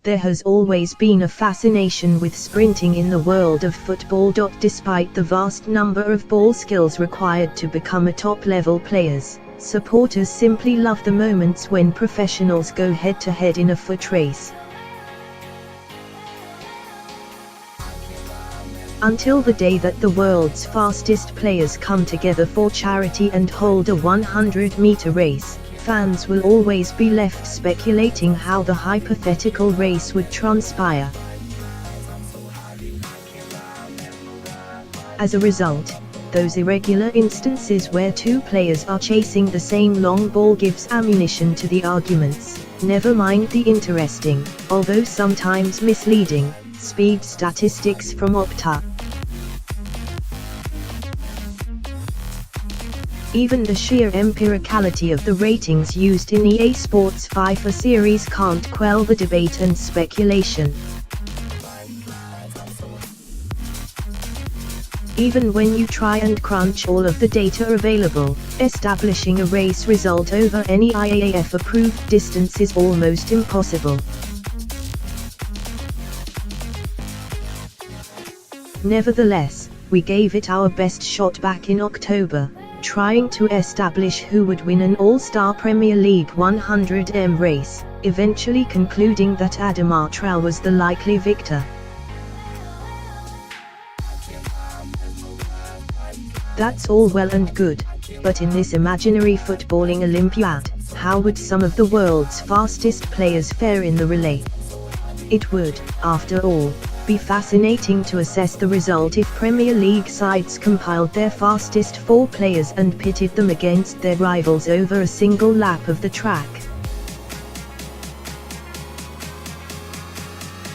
There has always been a fascination with sprinting in the world of football. Despite the vast number of ball skills required to become a top-level players, supporters simply love the moments when professionals go head-to-head in a foot race. Until the day that the world's fastest players come together for charity and hold a 100-meter race, fans will always be left speculating how the hypothetical race would transpire. As a result, those irregular instances where two players are chasing the same long ball gives ammunition to the arguments, never mind the interesting, although sometimes misleading, speed statistics from Opta. Even the sheer empiricality of the ratings used in EA Sports' FIFA series can't quell the debate and speculation. Even when you try and crunch all of the data available, establishing a race result over any IAAF-approved distance is almost impossible. Nevertheless, we gave it our best shot back in October, trying to establish who would win an All-Star Premier League 100m race, eventually concluding that Adama was the likely victor. That's all well and good, but in this imaginary footballing Olympiad, how would some of the world's fastest players fare in the relay? It would, after all, be fascinating to assess the result if Premier League sides compiled their fastest 4 players and pitted them against their rivals over a single lap of the track.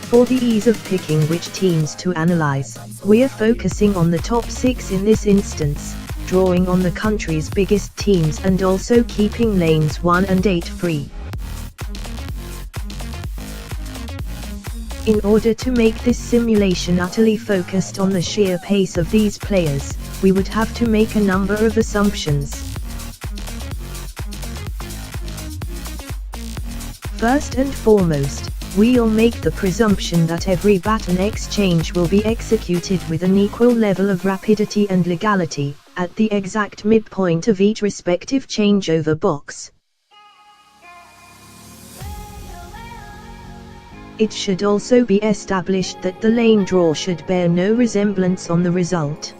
For the ease of picking which teams to analyze, we're focusing on the top 6 in this instance, drawing on the country's biggest teams and also keeping lanes 1 and 8 free. In order to make this simulation utterly focused on the sheer pace of these players, we would have to make a number of assumptions. First and foremost, we'll make the presumption that every baton exchange will be executed with an equal level of rapidity and legality, at the exact midpoint of each respective changeover box. It should also be established that the lane draw should bear no resemblance on the result.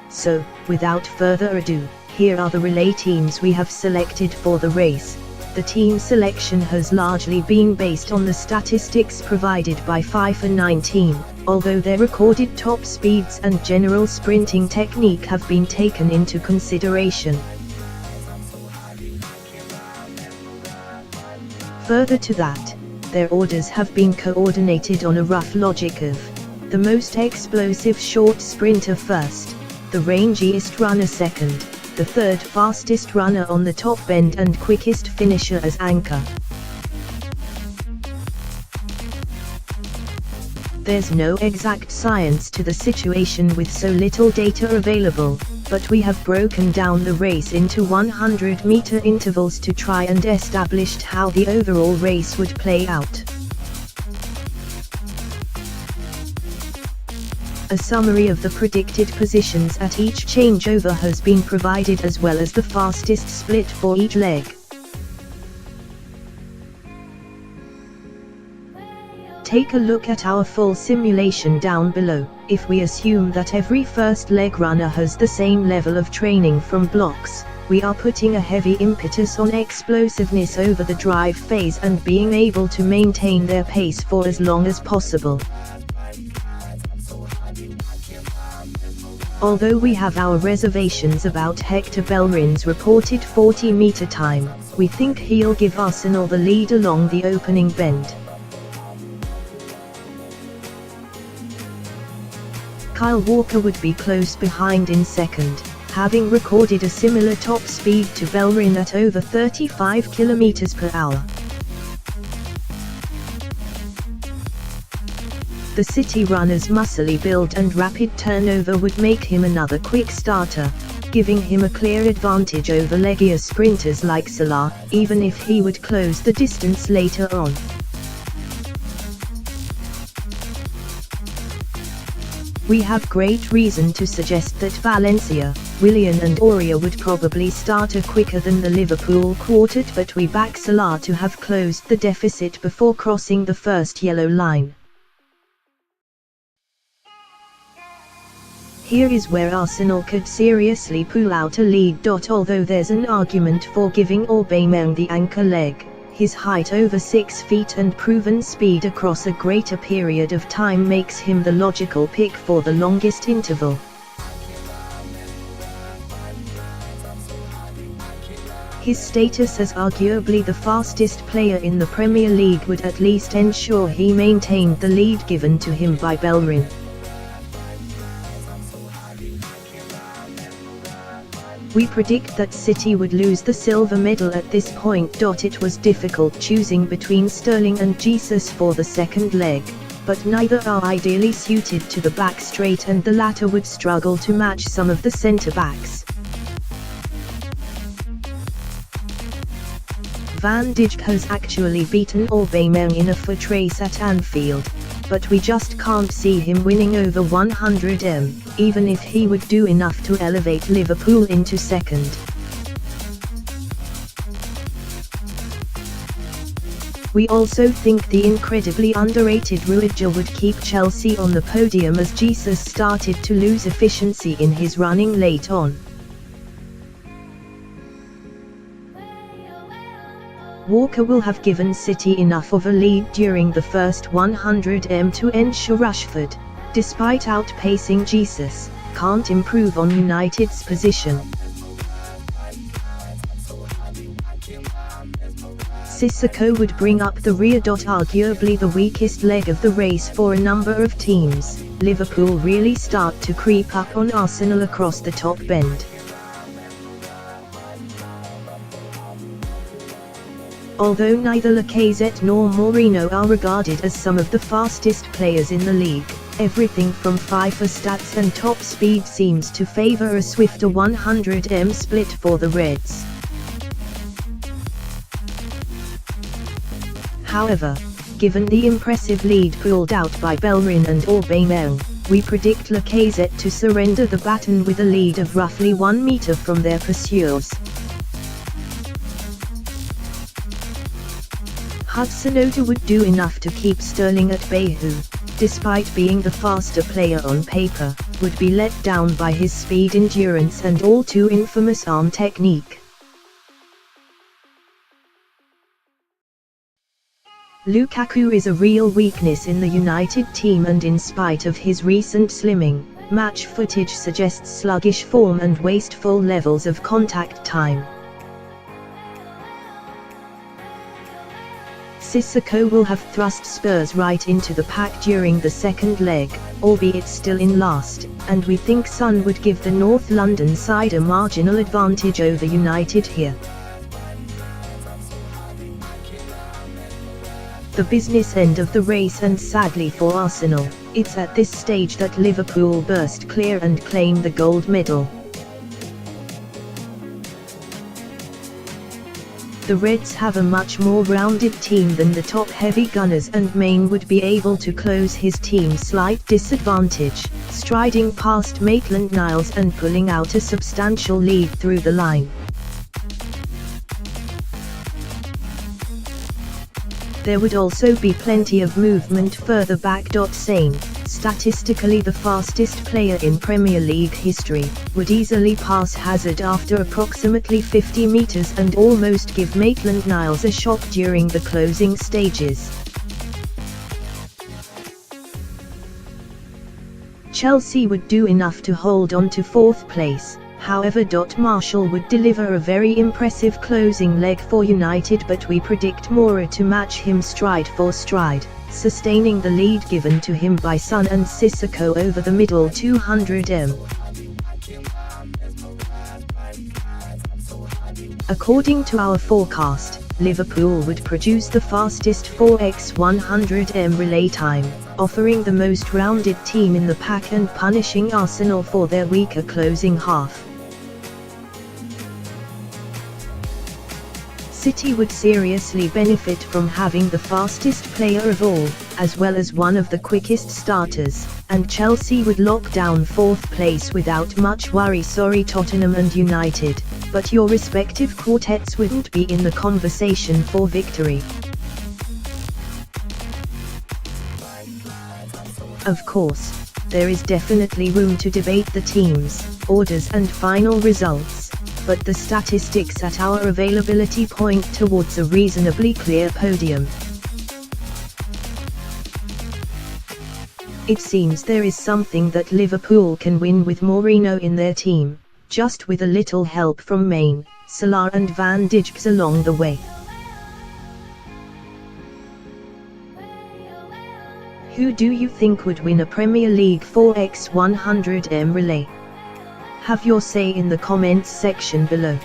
So, without further ado, here are the relay teams we have selected for the race. The team selection has largely been based on the statistics provided by FIFA 19, although their recorded top speeds and general sprinting technique have been taken into consideration. Further to that, their orders have been coordinated on a rough logic of the most explosive short sprinter first, the rangiest runner second, the third fastest runner on the top bend and quickest finisher as anchor. There's no exact science to the situation with so little data available, but we have broken down the race into 100-meter intervals to try and establish how the overall race would play out. A summary of the predicted positions at each changeover has been provided, as well as the fastest split for each leg. Take a look at our full simulation down below. If we assume that every first leg runner has the same level of training from blocks, we are putting a heavy impetus on explosiveness over the drive phase and being able to maintain their pace for as long as possible. Although we have our reservations about Hector Bellerin's reported 40-meter time, we think he'll give Arsenal the lead along the opening bend. Kyle Walker would be close behind in second, having recorded a similar top speed to Bellerin at over 35 km/h. The City runner's muscly build and rapid turnover would make him another quick starter, giving him a clear advantage over leggier sprinters like Salah, even if he would close the distance later on. We have great reason to suggest that Valencia, Willian and Aurier would probably start quicker than the Liverpool quartet, but we back Salah to have closed the deficit before crossing the first yellow line. Here is where Arsenal could seriously pull out a lead. Although there's an argument for giving Aubameyang the anchor leg, his height over 6 feet and proven speed across a greater period of time makes him the logical pick for the longest interval. His status as arguably the fastest player in the Premier League would at least ensure he maintained the lead given to him by Bellerin. We predict that City would lose the silver medal at this point. It was difficult choosing between Sterling and Jesus for the second leg, but neither are ideally suited to the back straight and the latter would struggle to match some of the centre-backs. Van Dijk has actually beaten Aubameyang in a foot race at Anfield, but we just can't see him winning over 100m, even if he would do enough to elevate Liverpool into second. We also think the incredibly underrated Rudiger would keep Chelsea on the podium as Jesus started to lose efficiency in his running late on. Walker will have given City enough of a lead during the first 100m to ensure Rashford, despite outpacing Jesus, can't improve on United's position. Sissoko would bring up the rear. Arguably the weakest leg of the race for a number of teams, Liverpool really start to creep up on Arsenal across the top bend. Although neither Lacazette nor Mourinho are regarded as some of the fastest players in the league, everything from FIFA stats and top speed seems to favour a swifter 100m split for the Reds. However, given the impressive lead pulled out by Bellerin and Aubameyang, we predict Lacazette to surrender the baton with a lead of roughly 1 metre from their pursuers. Hudson-Odoi would do enough to keep Sterling at bay, who, despite being the faster player on paper, would be let down by his speed, endurance and all too infamous arm technique. Lukaku is a real weakness in the United team, and in spite of his recent slimming, match footage suggests sluggish form and wasteful levels of contact time. Sissoko will have thrust Spurs right into the pack during the second leg, albeit still in last, and we think Son would give the North London side a marginal advantage over United here. The business end of the race, and sadly for Arsenal, it's at this stage that Liverpool burst clear and claim the gold medal. The Reds have a much more rounded team than the top-heavy Gunners, and Maine would be able to close his team's slight disadvantage, striding past Maitland-Niles and pulling out a substantial lead through the line. There would also be plenty of movement further back. Sane, statistically the fastest player in Premier League history, would easily pass Hazard after approximately 50 metres and almost give Maitland-Niles a shock during the closing stages. Chelsea would do enough to hold on to fourth place, however. Martial would deliver a very impressive closing leg for United, but we predict Moura to match him stride for stride, sustaining the lead given to him by Son and Sissoko over the middle 200m. According to our forecast, Liverpool would produce the fastest 4x100m relay time, offering the most rounded team in the pack and punishing Arsenal for their weaker closing half. City would seriously benefit from having the fastest player of all, as well as one of the quickest starters, and Chelsea would lock down 4th place without much worry. Sorry Tottenham and United, but your respective quartets wouldn't be in the conversation for victory. Of course, there is definitely room to debate the teams, orders and final results, but the statistics at our availability point towards a reasonably clear podium. It seems there is something that Liverpool can win with Mourinho in their team, just with a little help from Mane, Salah and Van Dijk along the way. Who do you think would win a Premier League 4x100m relay? Have your say in the comments section below.